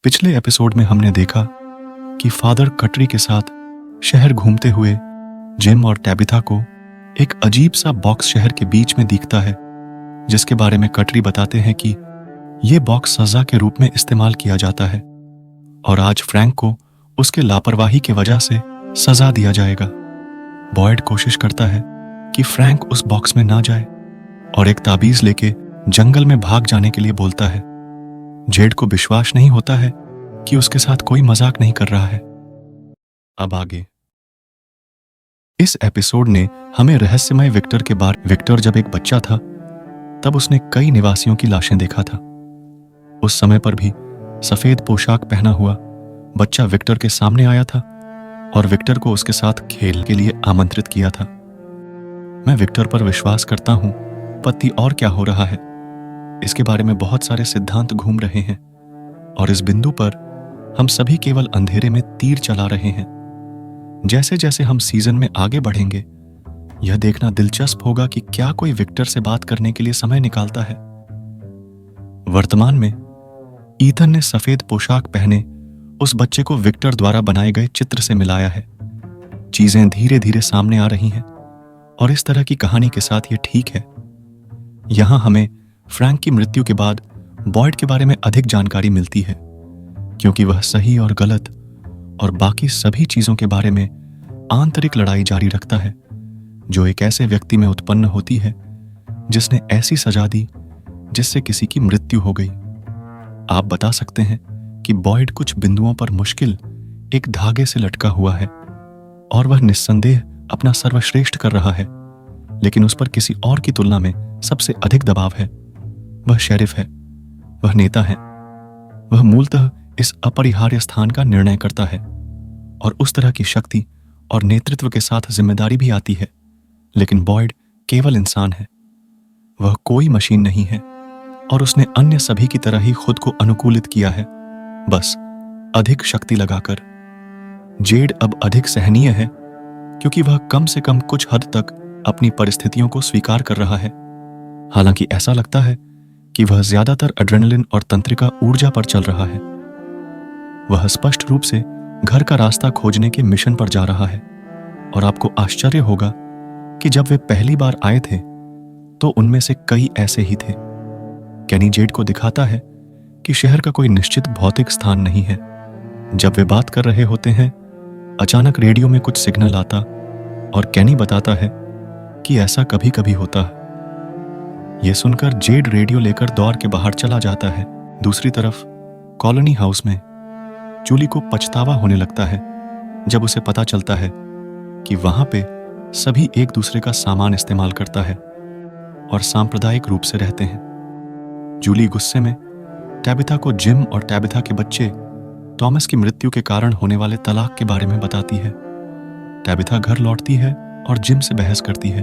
पिछले एपिसोड में हमने देखा कि फादर कटरी के साथ शहर घूमते हुए जिम और टैबिथा को एक अजीब सा बॉक्स शहर के बीच में दिखता है, जिसके बारे में कटरी बताते हैं कि यह बॉक्स सजा के रूप में इस्तेमाल किया जाता है और आज फ्रैंक को उसके लापरवाही की वजह से सजा दिया जाएगा। बॉयड कोशिश करता है कि फ्रैंक उस बॉक्स में ना जाए और एक ताबीज लेके जंगल में भाग जाने के लिए बोलता है। जेड को विश्वास नहीं होता है कि उसके साथ कोई मजाक नहीं कर रहा है। अब आगे इस एपिसोड ने हमें रहस्यमय विक्टर के बारे। विक्टर जब एक बच्चा था तब उसने कई निवासियों की लाशें देखा था। उस समय पर भी सफेद पोशाक पहना हुआ बच्चा विक्टर के सामने आया था और विक्टर को उसके साथ खेल के लिए आमंत्रित किया था। मैं विक्टर पर विश्वास करता हूं, पति और क्या हो रहा है, इसके बारे में बहुत सारे सिद्धांत घूम रहे हैं और इस बिंदु पर हम सभी केवल अंधेरे में तीर चला रहे हैं। जैसे जैसे हम सीजन में आगे बढ़ेंगे, यह देखना दिलचस्प होगा कि क्या कोई विक्टर से बात करने के लिए समय निकालता है। वर्तमान में ईथन ने सफेद पोशाक पहने उस बच्चे को विक्टर द्वारा बनाए गए चित्र से मिलाया है। चीजें धीरे धीरे सामने आ रही हैं और इस तरह की कहानी के साथ यह ठीक है। यहां हमें फ्रैंक की मृत्यु के बाद बॉयड के बारे में अधिक जानकारी मिलती है, क्योंकि वह सही और गलत और बाकी सभी चीजों के बारे में आंतरिक लड़ाई जारी रखता है, जो एक ऐसे व्यक्ति में उत्पन्न होती है जिसने ऐसी सजा दी जिससे किसी की मृत्यु हो गई। आप बता सकते हैं कि बॉयड कुछ बिंदुओं पर मुश्किल एक धागे से लटका हुआ है और वह निस्संदेह अपना सर्वश्रेष्ठ कर रहा है, लेकिन उस पर किसी और की तुलना में सबसे अधिक दबाव है। वह शेरिफ है, वह नेता है, वह मूलतः इस अपरिहार्य स्थान का निर्णय करता है और उस तरह की शक्ति और नेतृत्व के साथ जिम्मेदारी भी आती है। लेकिन बॉयड केवल इंसान है, वह कोई मशीन नहीं है और उसने अन्य सभी की तरह ही खुद को अनुकूलित किया है, बस अधिक शक्ति लगाकर। जेड अब अधिक सहनीय है क्योंकि वह कम से कम कुछ हद तक अपनी परिस्थितियों को स्वीकार कर रहा है। हालांकि ऐसा लगता है कि वह ज्यादातर एड्रेनलिन और तंत्रिका ऊर्जा पर चल रहा है। वह स्पष्ट रूप से घर का रास्ता खोजने के मिशन पर जा रहा है और आपको आश्चर्य होगा कि जब वे पहली बार आए थे तो उनमें से कई ऐसे ही थे। कैनी जेड को दिखाता है कि शहर का कोई निश्चित भौतिक स्थान नहीं है। जब वे बात कर रहे होते हैं, अचानक रेडियो में कुछ सिग्नल आता और कैनी बताता है कि ऐसा कभी कभी होता है। यह सुनकर जेड रेडियो लेकर दौड़ के बाहर चला जाता है। दूसरी तरफ कॉलोनी हाउस में जूली को पछतावा होने लगता है जब उसे पता चलता है कि वहां पे सभी एक दूसरे का सामान इस्तेमाल करता है और सांप्रदायिक रूप से रहते हैं। जूली गुस्से में टैबिथा को जिम और टैबिथा के बच्चे टॉमस की मृत्यु के कारण होने वाले तलाक के बारे में बताती है। टैबिथा घर लौटती है और जिम से बहस करती है।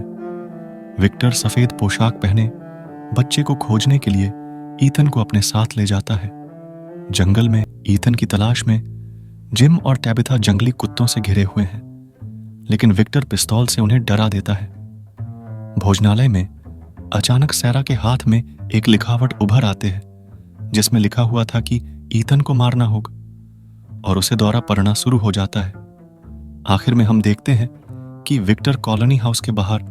विक्टर सफेद पोशाक पहने बच्चे को खोजने के लिए ईथन को अपने साथ ले जाता है। जंगल में ईथन की तलाश में जिम और टैबिथा जंगली कुत्तों से घिरे हुए हैं, लेकिन विक्टर पिस्तौल से उन्हें डरा देता है। भोजनालय में अचानक सैरा के हाथ में एक लिखावट उभर आते हैं जिसमें लिखा हुआ था कि ईथन को मारना होगा और उसे दौरा पड़ना शुरू हो जाता है। आखिर में हम देखते हैं कि विक्टर कॉलोनी हाउस के बाहर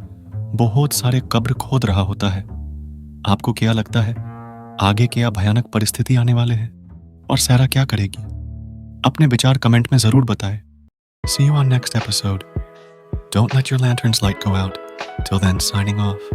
बहुत सारे कब्र खोद रहा होता है। आपको क्या लगता है आगे क्या भयानक परिस्थिति आने वाले हैं और सैरा क्या करेगी? अपने विचार कमेंट में जरूर बताएं। See you on next episode. Don't let your lantern's light go out. Till then, signing off.